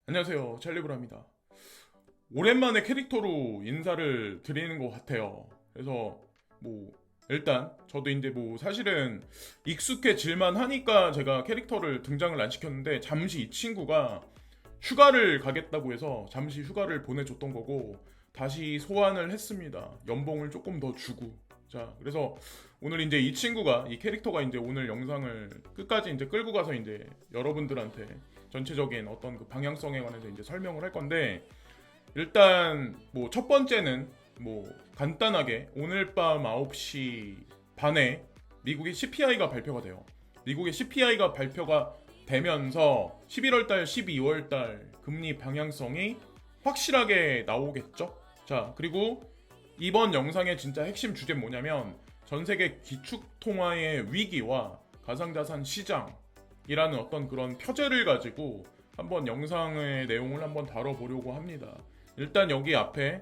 안녕하세요, 찰리브라입니다. 오랜만에 캐릭터로 인사를 드리는 것 같아요. 그래서 뭐 일단 저도 이제 뭐 사실은 익숙해질만 하니까 제가 캐릭터를 등장을 안 시켰는데 잠시 이 친구가 휴가를 가겠다고 해서 잠시 휴가를 보내줬던 거고 다시 소환을 했습니다. 연봉을 조금 더 주고. 자, 그래서 오늘 이제 이 친구가 이 캐릭터가 이제 오늘 영상을 끝까지 이제 끌고 가서 이제 여러분들한테 전체적인 어떤 그 방향성에 관해서 이제 설명을 할 건데 일단 뭐 첫 번째는 뭐 간단하게 오늘 밤 9시 반에 미국의 CPI가 발표가 돼요. 미국의 CPI가 발표가 되면서 11월 달, 12월 달 금리 방향성이 확실하게 나오겠죠? 자, 그리고 이번 영상의 진짜 핵심 주제는 뭐냐면 전 세계 기축 통화의 위기와 가상자산 시장이라는 어떤 그런 표제를 가지고 한번 영상의 내용을 한번 다뤄보려고 합니다. 일단 여기 앞에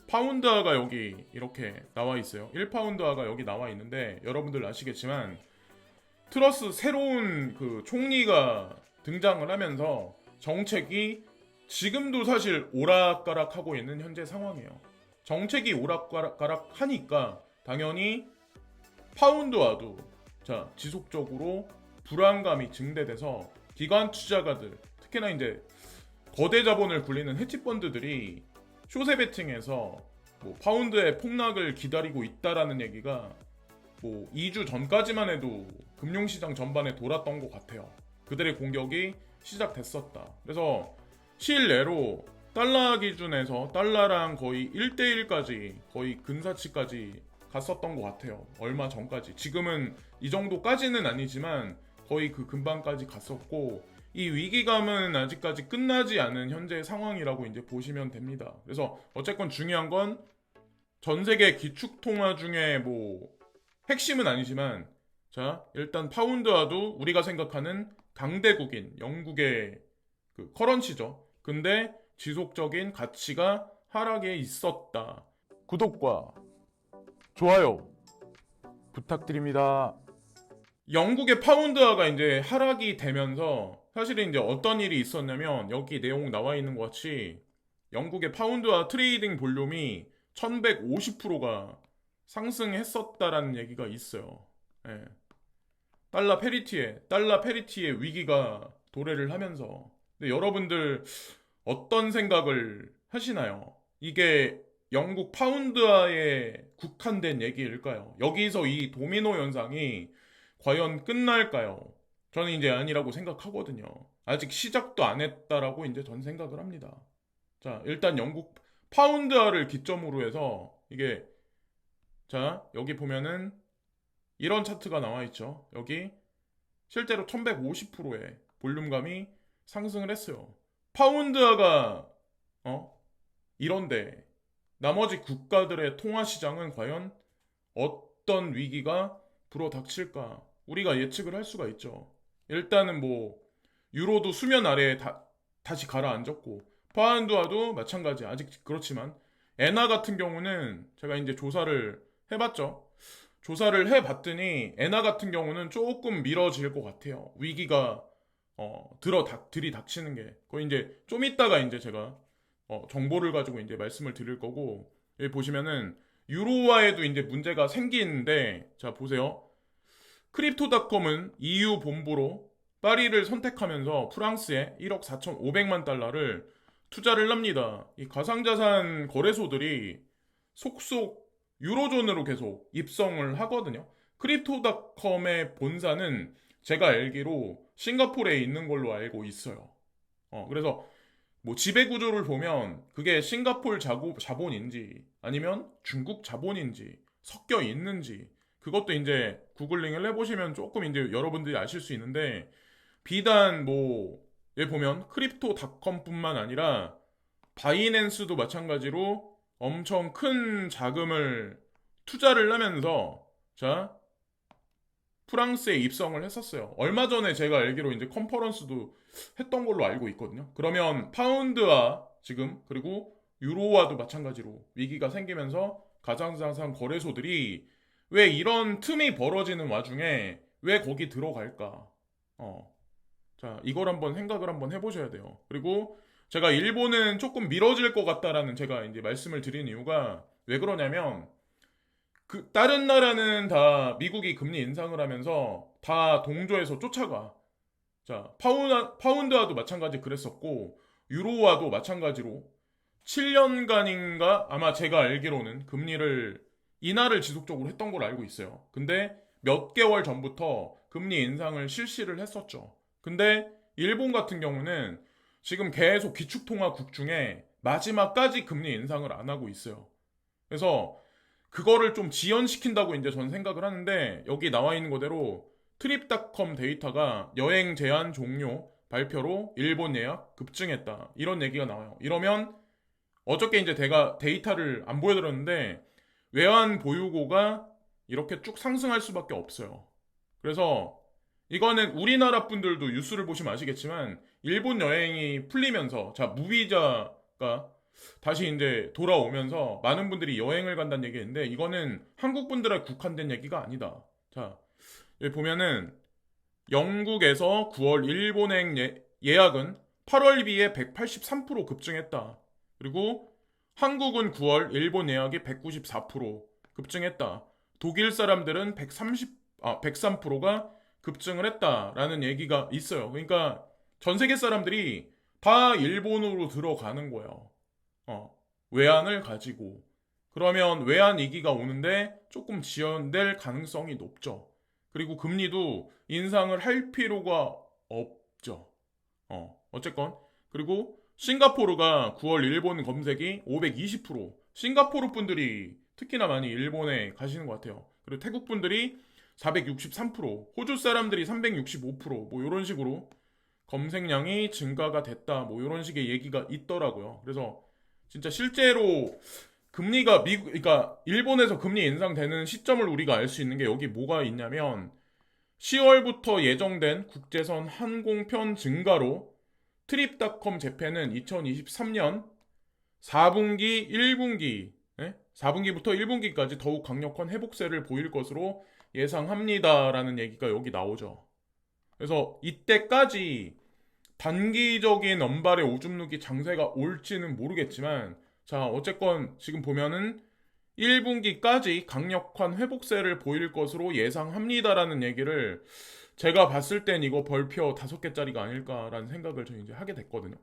파운드화가 여기 이렇게 나와 있어요. 1파운드화가 여기 나와 있는데 여러분들 아시겠지만 트러스 새로운 그 총리가 등장을 하면서 정책이 지금도 사실 오락가락하고 있는 현재 상황이에요. 정책이 오락가락 하니까 당연히 파운드화도 자 지속적으로 불안감이 증대돼서 기관 투자가들 특히나 이제 거대 자본을 굴리는 헤지펀드들이 쇼세 베팅에서 뭐 파운드의 폭락을 기다리고 있다라는 얘기가 뭐 2주 전까지만 해도 금융시장 전반에 돌았던 것 같아요. 그들의 공격이 시작됐었다. 그래서 실내로 달러 기준에서 달러랑 거의 1대1까지 거의 근사치까지 갔었던 것 같아요. 얼마 전까지. 지금은 이 정도까지는 아니지만 거의 그 근방까지 갔었고 이 위기감은 아직까지 끝나지 않은 현재 상황이라고 이제 보시면 됩니다. 그래서 어쨌건 중요한 건 전 세계 기축 통화 중에 뭐 핵심은 아니지만 자 일단 파운드화도 우리가 생각하는 강대국인 영국의 그 커런시죠. 근데 지속적인 가치가 하락에 있었다. 구독과 좋아요 부탁드립니다. 영국의 파운드화가 이제 하락이 되면서 사실은 이제 어떤 일이 있었냐면 여기 내용 나와 있는 것 같이 영국의 파운드화 트레이딩 볼륨이 1150%가 상승했었다라는 얘기가 있어요. 예. 달러 페리티의 위기가 도래를 하면서 근데 여러분들 어떤 생각을 하시나요? 이게 영국 파운드화에 국한된 얘기일까요? 여기서 이 도미노 현상이 과연 끝날까요? 저는 이제 아니라고 생각하거든요. 아직 시작도 안 했다라고 이제 전 생각을 합니다. 자, 일단 영국 파운드화를 기점으로 해서 이게 자, 여기 보면은 이런 차트가 나와 있죠. 여기 실제로 1150%의 볼륨감이 상승을 했어요. 파운드화가 이런데 나머지 국가들의 통화 시장은 과연 어떤 위기가 불어닥칠까 우리가 예측을 할 수가 있죠. 일단은 뭐 유로도 수면 아래에 다시 가라앉았고 파운드화도 마찬가지 아직 그렇지만 엔화 같은 경우는 제가 이제 조사를 해봤죠. 조사를 해봤더니 엔화 같은 경우는 조금 미뤄질 것 같아요. 위기가 들이닥치는 게 거의 이제 좀 이따가 이제 제가 정보를 가지고 이제 말씀을 드릴 거고 여기 보시면은 유로화에도 이제 문제가 생기는데 자 보세요. 크립토닷컴은 EU 본부로 파리를 선택하면서 프랑스에 1억 4,500만 달러를 투자를 합니다. 이 가상자산 거래소들이 속속 유로존으로 계속 입성을 하거든요. 크립토닷컴의 본사는 제가 알기로 싱가포르에 있는 걸로 알고 있어요. 그래서 뭐 지배 구조를 보면 그게 싱가포르 자본인지 아니면 중국 자본인지 섞여 있는지 그것도 이제 구글링을 해보시면 조금 이제 여러분들이 아실 수 있는데 비단 뭐 여기 보면 크립토닷컴뿐만 아니라 바이낸스도 마찬가지로 엄청 큰 자금을 투자를 하면서 자 프랑스에 입성을 했었어요. 얼마 전에 제가 알기로 이제 컨퍼런스도 했던 걸로 알고 있거든요. 그러면 파운드와 지금 그리고 유로화도 마찬가지로 위기가 생기면서 가상자산 거래소들이 왜 이런 틈이 벌어지는 와중에 왜 거기 들어갈까? 자, 이걸 한번 생각을 한번 해보셔야 돼요. 그리고 제가 일본은 조금 미뤄질 것 같다라는 제가 이제 말씀을 드린 이유가 왜 그러냐면 그 다른 나라는 다 미국이 금리 인상을 하면서 다 동조해서 쫓아가. 자, 파운드와도 마찬가지 그랬었고 유로와도 마찬가지로 7년간인가 아마 제가 알기로는 금리를 인하를 지속적으로 했던 걸로 알고 있어요. 근데 몇 개월 전부터 금리 인상을 실시를 했었죠. 근데 일본 같은 경우는 지금 계속 기축통화국 중에 마지막까지 금리 인상을 안 하고 있어요. 그래서 그거를 좀 지연시킨다고 이제 저는 생각을 하는데 여기 나와 있는 그대로 트립닷컴 데이터가 여행 제한 종료 발표로 일본 예약 급증했다. 이런 얘기가 나와요. 이러면 어저께 이제 제가 데이터를 안 보여드렸는데 외환 보유고가 이렇게 쭉 상승할 수밖에 없어요. 그래서 이거는 우리나라 분들도 뉴스를 보시면 아시겠지만 일본 여행이 풀리면서 자 무비자가 다시 이제 돌아오면서 많은 분들이 여행을 간다는 얘기인데 이거는 한국 분들에 국한된 얘기가 아니다. 자 여기 보면은 영국에서 9월 일본행 예약은 8월 비해 183% 급증했다. 그리고 한국은 9월 일본 예약이 194% 급증했다. 독일 사람들은 103%가 급증을 했다라는 얘기가 있어요. 그러니까 전 세계 사람들이 다 일본으로 들어가는 거예요. 외환을 가지고. 그러면 외환 위기가 오는데 조금 지연될 가능성이 높죠. 그리고 금리도 인상을 할 필요가 없죠. 어쨌건. 그리고 싱가포르가 9월 일본 검색이 520%. 싱가포르 분들이 특히나 많이 일본에 가시는 것 같아요. 그리고 태국 분들이 463%, 호주 사람들이 365%, 뭐 이런 식으로 검색량이 증가가 됐다. 뭐 이런 식의 얘기가 있더라고요. 그래서 진짜 실제로 금리가 그러니까 일본에서 금리 인상되는 시점을 우리가 알 수 있는 게 여기 뭐가 있냐면 10월부터 예정된 국제선 항공편 증가로 트립닷컴 재팬은 2023년 4분기, 1분기, 4분기부터 1분기까지 더욱 강력한 회복세를 보일 것으로 예상합니다라는 얘기가 여기 나오죠. 그래서 이때까지 단기적인 언발의 오줌 누기 장세가 올지는 모르겠지만 자 어쨌건 지금 보면은 1분기까지 강력한 회복세를 보일 것으로 예상합니다라는 얘기를 제가 봤을 땐 이거 벌표 5개짜리가 아닐까라는 생각을 저 이제 하게 됐거든요.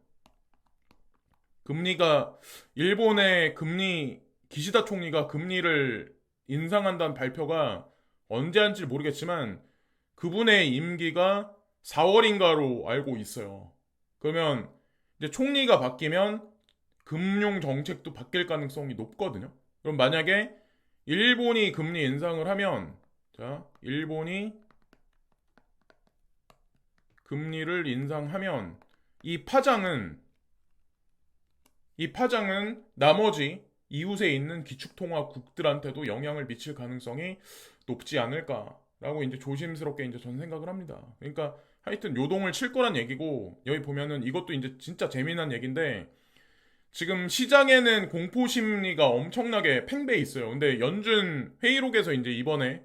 금리가 일본의 금리 기시다 총리가 금리를 인상한다는 발표가 언제 한지 모르겠지만 그분의 임기가 4월인가로 알고 있어요. 그러면 이제 총리가 바뀌면 금융 정책도 바뀔 가능성이 높거든요. 그럼 만약에 일본이 금리 인상을 하면 자, 일본이 금리를 인상하면 이 파장은 나머지 이웃에 있는 기축통화국들한테도 영향을 미칠 가능성이 높지 않을까라고 이제 조심스럽게 이제 저는 생각을 합니다. 그러니까 하여튼 요동을 칠 거란 얘기고 여기 보면은 이것도 이제 진짜 재미난 얘기인데 지금 시장에는 공포 심리가 엄청나게 팽배해 있어요. 근데 연준 회의록에서 이제 이번에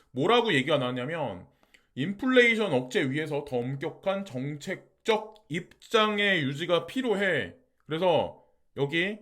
뭐라고 얘기가 나왔냐면 인플레이션 억제 위해서 더 엄격한 정책적 입장의 유지가 필요해. 그래서 여기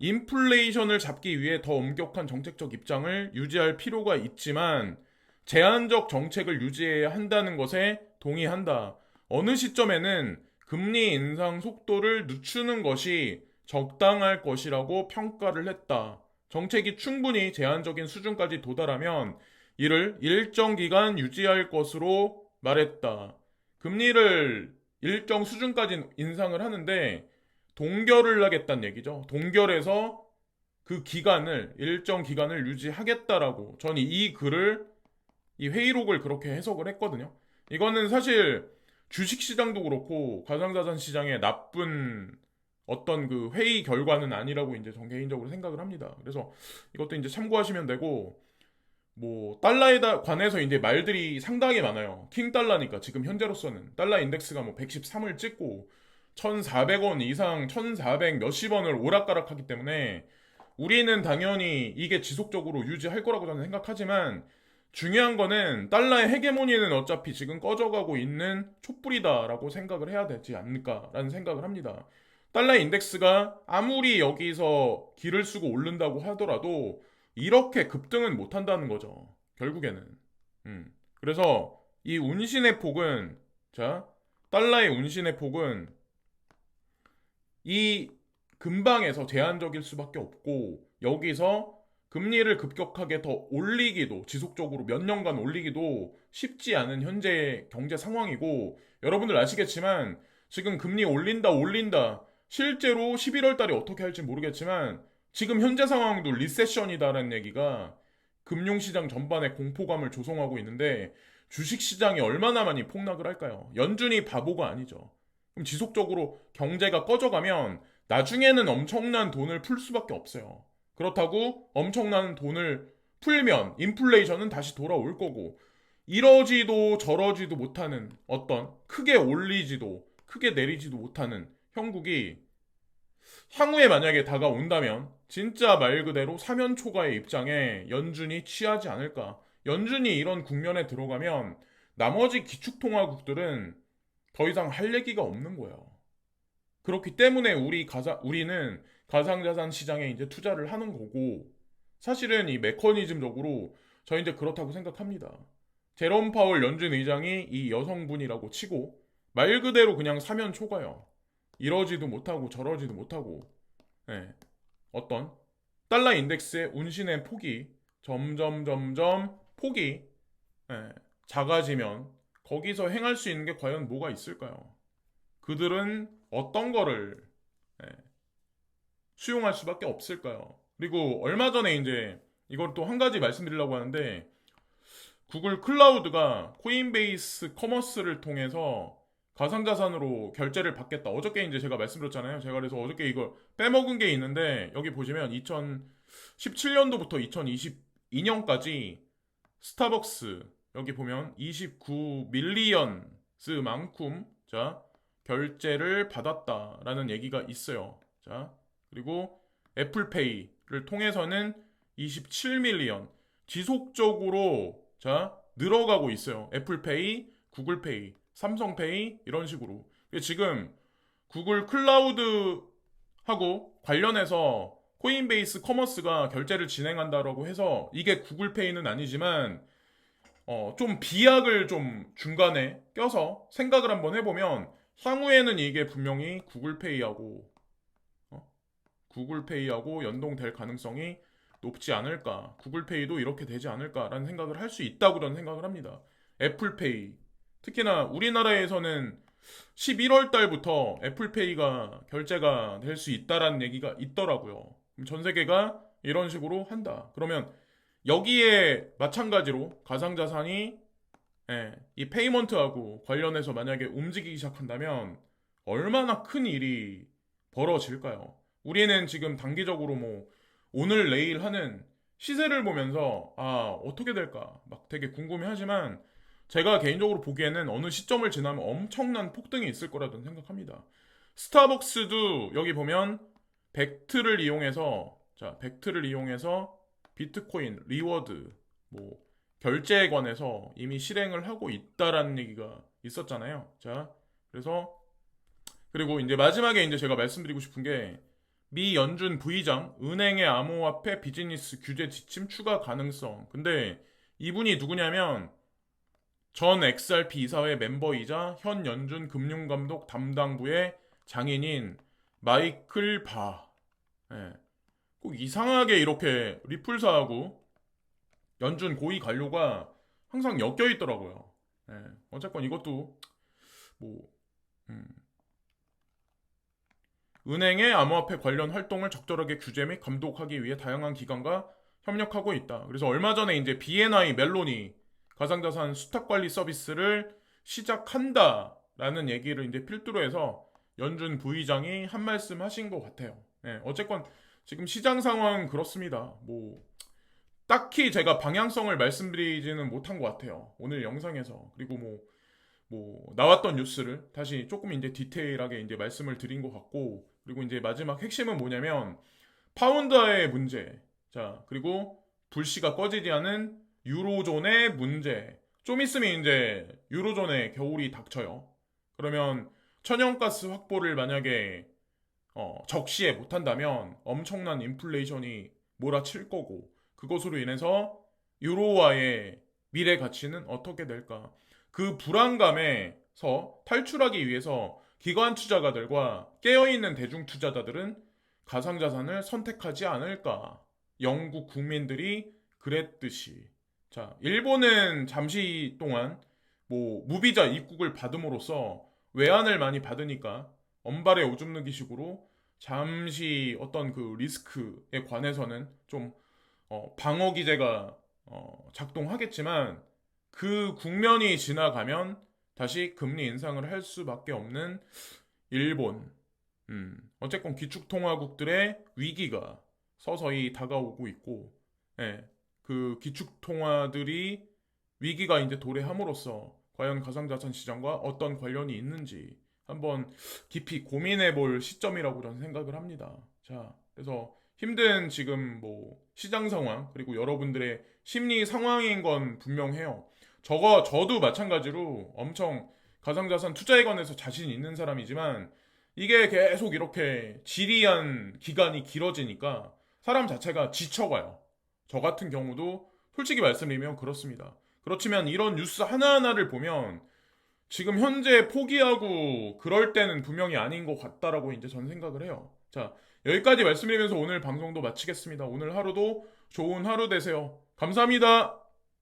인플레이션을 잡기 위해 더 엄격한 정책적 입장을 유지할 필요가 있지만 제한적 정책을 유지해야 한다는 것에 동의한다. 어느 시점에는 금리 인상 속도를 늦추는 것이 적당할 것이라고 평가를 했다. 정책이 충분히 제한적인 수준까지 도달하면 이를 일정 기간 유지할 것으로 말했다. 금리를 일정 수준까지 인상을 하는데 동결을 하겠다는 얘기죠. 동결해서 그 기간을 일정 기간을 유지하겠다라고 저는 이 글을 이 회의록을 그렇게 해석을 했거든요. 이거는 사실 주식시장도 그렇고 가상자산 시장의 나쁜 어떤 그 회의 결과는 아니라고 이제 전 개인적으로 생각을 합니다. 그래서 이것도 이제 참고하시면 되고 뭐 달러에 관해서 이제 말들이 상당히 많아요. 킹 달러니까 지금 현재로서는 달러 인덱스가 뭐 113을 찍고 1,400원 이상 1,400 몇십 원을 오락가락하기 때문에 우리는 당연히 이게 지속적으로 유지할 거라고 저는 생각하지만 중요한 거는 달러의 헤게모니는 어차피 지금 꺼져가고 있는 촛불이다라고 생각을 해야 되지 않을까라는 생각을 합니다. 달러 인덱스가 아무리 여기서 기를 쓰고 오른다고 하더라도 이렇게 급등은 못 한다는 거죠. 결국에는. 그래서 이 운신의 폭은, 자, 달러의 운신의 폭은 이 근방에서 제한적일 수밖에 없고, 여기서 금리를 급격하게 더 올리기도, 지속적으로 몇 년간 올리기도 쉽지 않은 현재 경제 상황이고, 여러분들 아시겠지만 지금 금리 올린다 실제로 11월 달에 어떻게 할지 모르겠지만 지금 현재 상황도 리세션이다라는 얘기가 금융시장 전반에 공포감을 조성하고 있는데, 주식시장이 얼마나 많이 폭락을 할까요? 연준이 바보가 아니죠. 그럼 지속적으로 경제가 꺼져가면 나중에는 엄청난 돈을 풀 수밖에 없어요. 그렇다고 엄청난 돈을 풀면 인플레이션은 다시 돌아올 거고, 이러지도 저러지도 못하는, 어떤 크게 올리지도 크게 내리지도 못하는 형국이 향후에 만약에 다가온다면 진짜 말 그대로 사면초가의 입장에 연준이 취하지 않을까. 연준이 이런 국면에 들어가면 나머지 기축통화국들은 더 이상 할 얘기가 없는 거예요. 그렇기 때문에 우리는 가상자산 시장에 이제 투자를 하는 거고, 사실은 이 메커니즘적으로 저 이제 그렇다고 생각합니다. 제롬 파월 연준 의장이 이 여성분이라고 치고 말 그대로 그냥 사면 초가요. 이러지도 못하고 저러지도 못하고, 예, 어떤 달러 인덱스의 운신의 폭이 점점 폭이, 예, 작아지면 거기서 행할 수 있는 게 과연 뭐가 있을까요? 그들은 어떤 거를, 예, 수용할 수밖에 없을까요? 그리고 얼마 전에 이제 이걸 또 한 가지 말씀드리려고 하는데, 구글 클라우드가 코인베이스 커머스를 통해서 가상자산으로 결제를 받겠다. 어저께 이제 제가 말씀드렸잖아요. 제가 그래서 어저께 이걸 빼먹은 게 있는데, 여기 보시면 2017년도부터 2022년까지 스타벅스, 여기 보면 29 밀리언스만큼, 자, 결제를 받았다라는 얘기가 있어요. 자, 그리고 애플페이를 통해서는 27 밀리언, 지속적으로, 자, 늘어가고 있어요. 애플페이, 구글페이, 삼성페이, 이런 식으로. 지금 구글 클라우드하고 관련해서 코인베이스 커머스가 결제를 진행한다라고 해서, 이게 구글페이는 아니지만 좀 비약을 좀 중간에 껴서 생각을 한번 해보면, 향후에는 이게 분명히 구글페이하고 연동될 가능성이 높지 않을까. 구글페이도 이렇게 되지 않을까라는 생각을 할 수 있다고 저는 생각을 합니다. 애플페이, 특히나 우리나라에서는 11월 달부터 애플페이가 결제가 될 수 있다라는 얘기가 있더라고요. 전 세계가 이런 식으로 한다. 그러면 여기에 마찬가지로 가상자산이, 예, 이 페이먼트하고 관련해서 만약에 움직이기 시작한다면 얼마나 큰 일이 벌어질까요? 우리는 지금 단기적으로 뭐 오늘 내일 하는 시세를 보면서 어떻게 될까 막 되게 궁금해하지만, 제가 개인적으로 보기에는 어느 시점을 지나면 엄청난 폭등이 있을 거라고 생각합니다. 스타벅스도 여기 보면 벡트를 이용해서 비트코인 리워드, 뭐 결제에 관해서 이미 실행을 하고 있다라는 얘기가 있었잖아요. 자, 그래서 그리고 이제 마지막에 이제 제가 말씀드리고 싶은 게, 미 연준 부의장 은행의 암호화폐 비즈니스 규제 지침 추가 가능성. 근데 이분이 누구냐면 전 XRP 이사회 멤버이자 현 연준 금융감독 담당부의 장인인 마이클 바. 예. 꼭 이상하게 이렇게 리플사하고 연준 고위 관료가 항상 엮여 있더라고요. 예. 어쨌건 이것도 뭐 은행의 암호화폐 관련 활동을 적절하게 규제 및 감독하기 위해 다양한 기관과 협력하고 있다. 그래서 얼마 전에 이제 BNI 멜론이 가상자산 수탁 관리 서비스를 시작한다라는 얘기를 이제 필두로 해서 연준 부의장이 한 말씀 하신 것 같아요. 예, 어쨌건 지금 시장 상황은 그렇습니다. 뭐 딱히 제가 방향성을 말씀드리지는 못한 것 같아요. 오늘 영상에서. 그리고 뭐 나왔던 뉴스를 다시 조금 이제 디테일하게 이제 말씀을 드린 것 같고, 그리고 이제 마지막 핵심은 뭐냐면 파운드의 문제. 자, 그리고 불씨가 꺼지지 않은 유로존의 문제. 좀 있으면 이제 유로존의 겨울이 닥쳐요. 그러면 천연가스 확보를 만약에 적시에 못한다면 엄청난 인플레이션이 몰아칠 거고 그것으로 인해서 유로화의 미래 가치는 어떻게 될까? 그 불안감에서 탈출하기 위해서 기관 투자가들과 깨어있는 대중 투자자들은 가상자산을 선택하지 않을까? 영국 국민들이 그랬듯이. 자, 일본은 잠시 동안 무비자 입국을 받음으로써 외환을 많이 받으니까 언발에 오줌 누기식으로 잠시 어떤 그 리스크에 관해서는 좀 방어 기제가 작동하겠지만 그 국면이 지나가면 다시 금리 인상을 할 수밖에 없는 일본. 어쨌건 기축통화국들의 위기가 서서히 다가오고 있고, 예, 그 기축통화들이 위기가 이제 도래함으로써 과연 가상자산 시장과 어떤 관련이 있는지 한번 깊이 고민해 볼 시점이라고 저는 생각을 합니다. 자, 그래서 힘든 지금 시장 상황, 그리고 여러분들의 심리 상황인 건 분명해요. 저도 마찬가지로 엄청 가상자산 투자에 관해서 자신 있는 사람이지만 이게 계속 이렇게 지리한 기간이 길어지니까 사람 자체가 지쳐가요. 저 같은 경우도 솔직히 말씀드리면 그렇습니다. 그렇지만 이런 뉴스 하나하나를 보면 지금 현재 포기하고 그럴 때는 분명히 아닌 것 같다라고 이제 전 생각을 해요. 자, 여기까지 말씀드리면서 오늘 방송도 마치겠습니다. 오늘 하루도 좋은 하루 되세요. 감사합니다.